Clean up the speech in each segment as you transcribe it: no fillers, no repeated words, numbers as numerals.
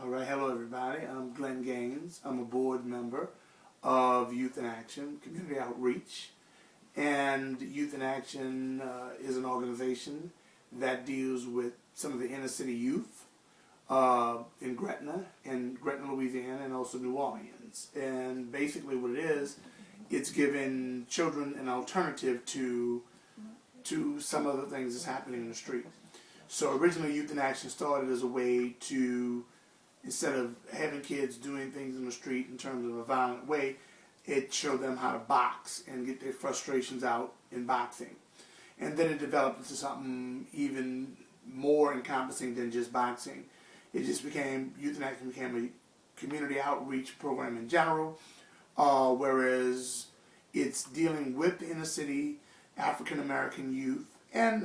All right, hello everybody. I'm Glenn Gaines. I'm a board member of Youth in Action, Community Outreach. And Youth in Action is an organization that deals with some of the inner city youth in Gretna, Louisiana, and also New Orleans. And basically what it is, it's giving children an alternative to some of the things that's happening in the street. So originally Youth in Action started as a way to, instead of having kids doing things in the street in terms of a violent way, it showed them how to box and get their frustrations out in boxing. And then it developed into something even more encompassing than just boxing. It just became, Youth in Action became a community outreach program in general, whereas it's dealing with the inner city, African American youth, and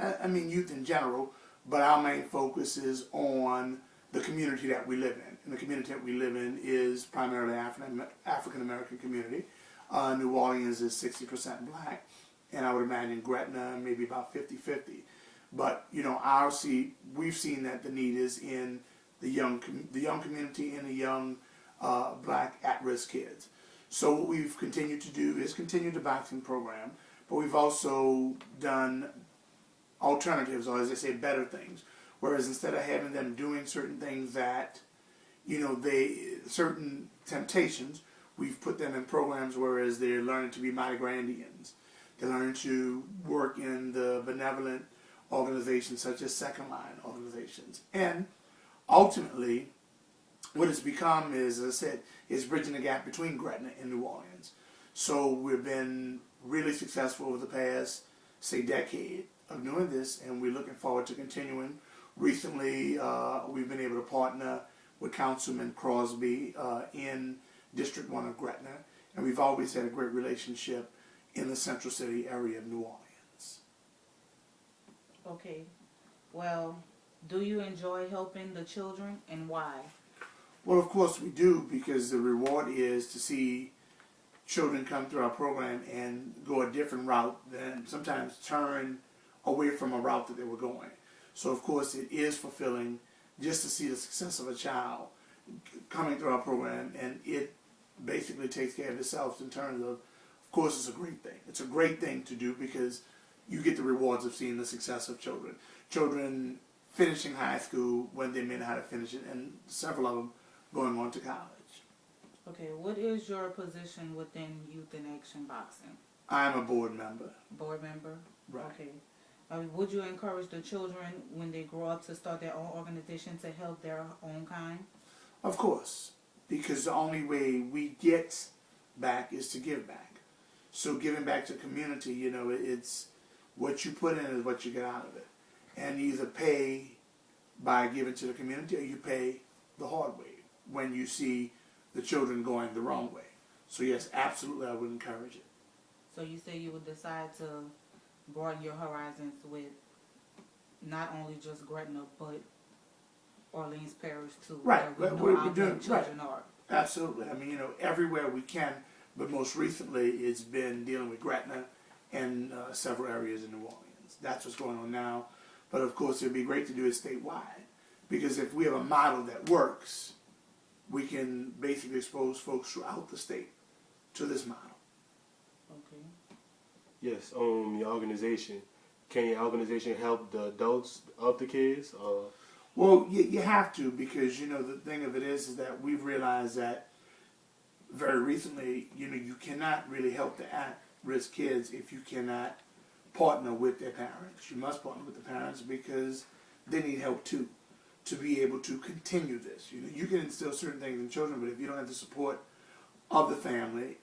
youth in general, but our main focus is on the community that we live in. And the community that we live in is primarily African American community. New Orleans is 60% black, and I would imagine Gretna maybe about 50-50. But we've seen that the need is in the young community and the young black at-risk kids. So what we've continued to do is continue the boxing program, but we've also done alternatives, or as they say, better things. Whereas instead of having them doing certain things that, certain temptations, we've put them in programs whereas they're learning to be Mardi Gras Indians. They're learning to work in the benevolent organizations such as Second Line organizations. And ultimately, what it's become is, as I said, is bridging the gap between Gretna and New Orleans. So we've been really successful over the past, say, decade of doing this, and we're looking forward to continuing. Recently, we've been able to partner with Councilman Crosby in District 1 of Gretna, and we've always had a great relationship in the Central City area of New Orleans. Okay. Well, do you enjoy helping the children, and why? Well, of course we do, because the reward is to see children come through our program and go a different route than sometimes turn away from a route that they were going. So, of course, it is fulfilling just to see the success of a child coming through our program, and it basically takes care of itself in terms of course, it's a great thing. It's a great thing to do because you get the rewards of seeing the success of children. Children finishing high school when they may not how to finish it, and several of them going on to college. Okay, what is your position within Youth in Action Boxing? I'm a board member. Board member? Right. Okay. Would you encourage the children when they grow up to start their own organization to help their own kind? Of course, because the only way we get back is to give back. So giving back to the community, it's what you put in is what you get out of it. And you either pay by giving to the community or you pay the hard way when you see the children going the wrong way. So yes, absolutely, I would encourage it. So you say you would decide to broaden your horizons with not only just Gretna, but Orleans Parish too. Right. We're doing children right. are. Absolutely. everywhere we can, but most recently it's been dealing with Gretna and several areas in New Orleans. That's what's going on now. But of course, it would be great to do it statewide, because if we have a model that works, we can basically expose folks throughout the state to this model. Okay. Yes, your organization. Can your organization help the adults of the kids? Well, you have to, because, the thing of it is that we've realized that very recently, you cannot really help the at-risk kids if you cannot partner with their parents. You must partner with the parents because they need help too, to be able to continue this. You can instill certain things in children, but if you don't have the support of the family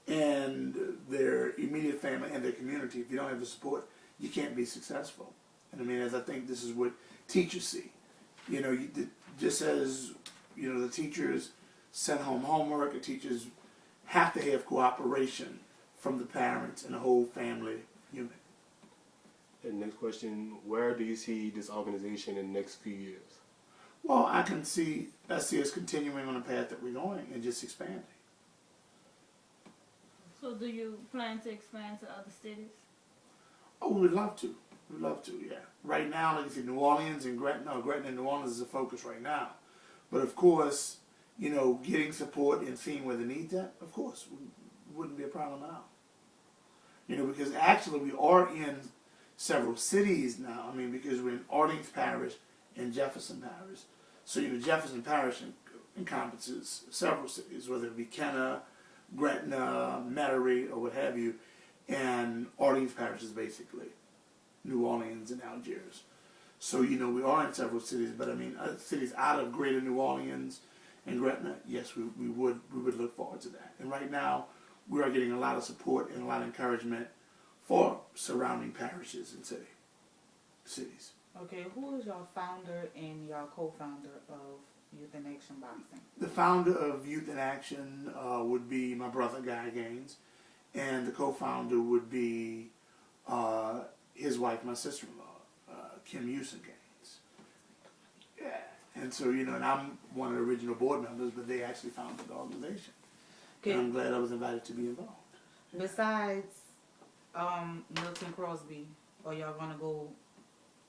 and their immediate family and their community, if you don't have the support, you can't be successful. And as I think this is what teachers see. Just as, the teachers send home homework, the teachers have to have cooperation from the parents and the whole family unit. And next question, where do you see this organization in the next few years? Well, I see us continuing on the path that we're going and just expanding. So do you plan to expand to other cities? Oh, we'd love to. We'd love to, yeah. Right now, like I said, New Orleans and Gretna and New Orleans is a focus right now. But of course, you know, getting support and seeing where the needs at, of course, wouldn't be a problem at all. You know, because actually we are in several cities now. I mean, because we're in Orleans Parish and Jefferson Parish. So, you know, Jefferson Parish encompasses several cities, whether it be Kenner, Gretna, Metairie, or what have you. And Orleans Parish is basically New Orleans and Algiers. So, you know, we are in several cities, but I mean, cities out of greater New Orleans and Gretna, yes, we would look forward to that. And right now, we are getting a lot of support and a lot of encouragement for surrounding parishes and cities. Okay, who is your founder and your co-founder of Youth in Action Boxing? The founder of Youth in Action would be my brother, Guy Gaines, and the co-founder would be his wife, my sister-in-law, Kim Houston Gaines. Yeah. And so, you know, and I'm one of the original board members, but they actually founded the organization. Okay. And I'm glad I was invited to be involved. Besides Milton Crosby, are y'all gonna go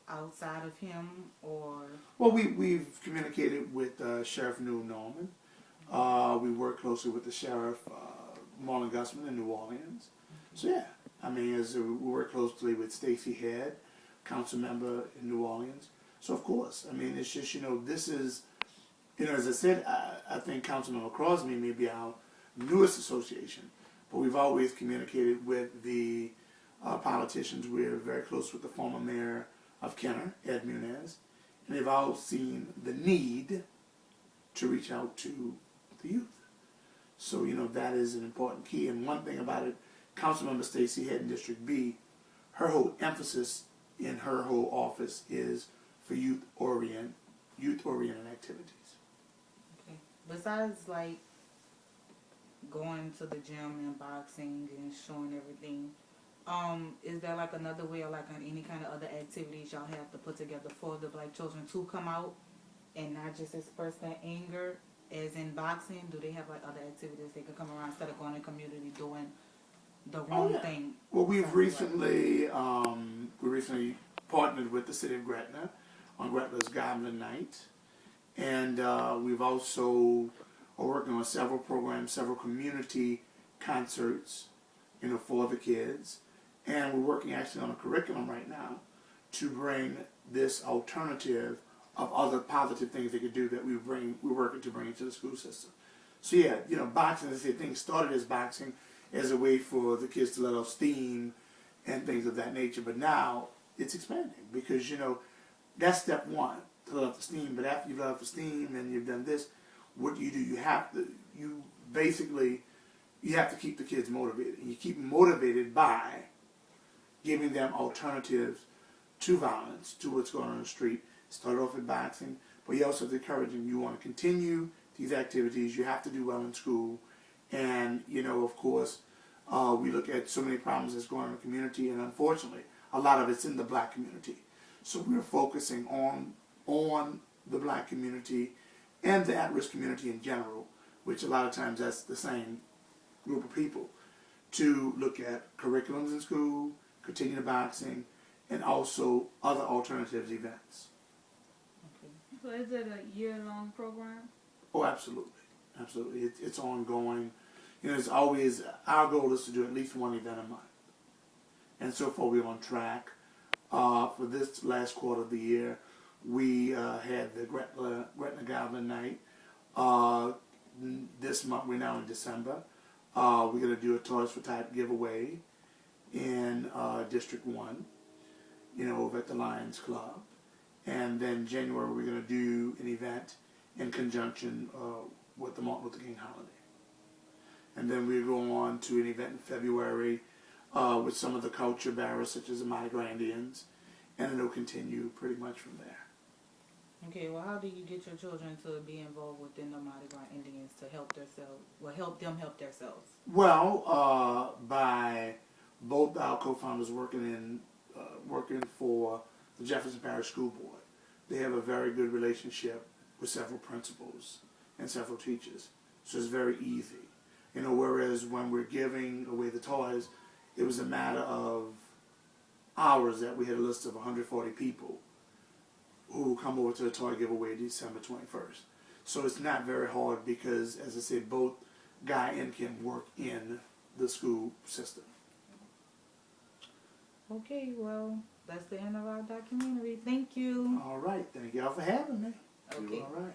outside of him, or? Well, we've communicated with Sheriff New Norman. We work closely with the Sheriff Marlon Gusman in New Orleans. So yeah, I mean, as we work closely with Stacey Head, council member in New Orleans. So of course, I mean, it's just, you know, this is, you know, as I said, I think Councilmember Crosby may be our newest association, but we've always communicated with the politicians. We're very close with the former mayor of Kenner, Ed Munez, and they've all seen the need to reach out to the youth. So, you know, that is an important key. And one thing about it, Councilmember Stacey Head in District B, her whole emphasis in her whole office is for youth-oriented activities. Okay. Besides, like, going to the gym and boxing and showing everything, is there like another way, or like any kind of other activities y'all have to put together for the black children to come out and not just express that anger as in boxing? Do they have like other activities they can come around instead of going to the community doing the wrong thing? Well, we've recently partnered with the city of Gretna on Gretna's Goblin Night, and we've also are working on several programs, several community concerts, you know, for the kids. And we're working actually on a curriculum right now to bring this alternative of other positive things they could do that we're working to bring into the school system. So yeah, you know, boxing, as I say, things started as boxing as a way for the kids to let off steam and things of that nature. But now it's expanding because, you know, that's step one, to let off the steam. But after you've let off the steam and you've done this, what do? You have to keep the kids motivated. And you keep them motivated by giving them alternatives to violence, to what's going on in the street. Start off with boxing, but you also have to encourage them. You want to continue these activities. You have to do well in school. And, you know, of course, we look at so many problems that's going on in the community, and unfortunately, a lot of it's in the black community. So we're focusing on the black community and the at-risk community in general, which a lot of times that's the same group of people, to look at curriculums in school, continue the boxing, and also other alternatives events. Okay. So is it a year-long program? Oh, absolutely. Absolutely. It's ongoing. You know, it's always, our goal is to do at least one event a month. And so far we're on track. For this last quarter of the year, we had the Gretna Goblin Night. This month, we're now in December. We're going to do a Toys for Tot giveaway in District 1, you know, over at the Lions Club. And then January, we're going to do an event in conjunction with the Martin Luther King holiday. And then we go on to an event in February with some of the culture bearers, such as the Mardi Gras Indians, and it'll continue pretty much from there. Okay, well, how do you get your children to be involved within the Mardi Gras Indians to help themselves? Well, help them help themselves. Well, by both our co-founders working for the Jefferson Parish School Board, they have a very good relationship with several principals and several teachers, so it's very easy. You know, whereas when we're giving away the toys, it was a matter of hours that we had a list of 140 people who come over to the toy giveaway December 21st. So it's not very hard because, as I said, both Guy and Kim work in the school system. Okay, well, that's the end of our documentary. Thank you. All right. Thank y'all for having me. Okay. All right.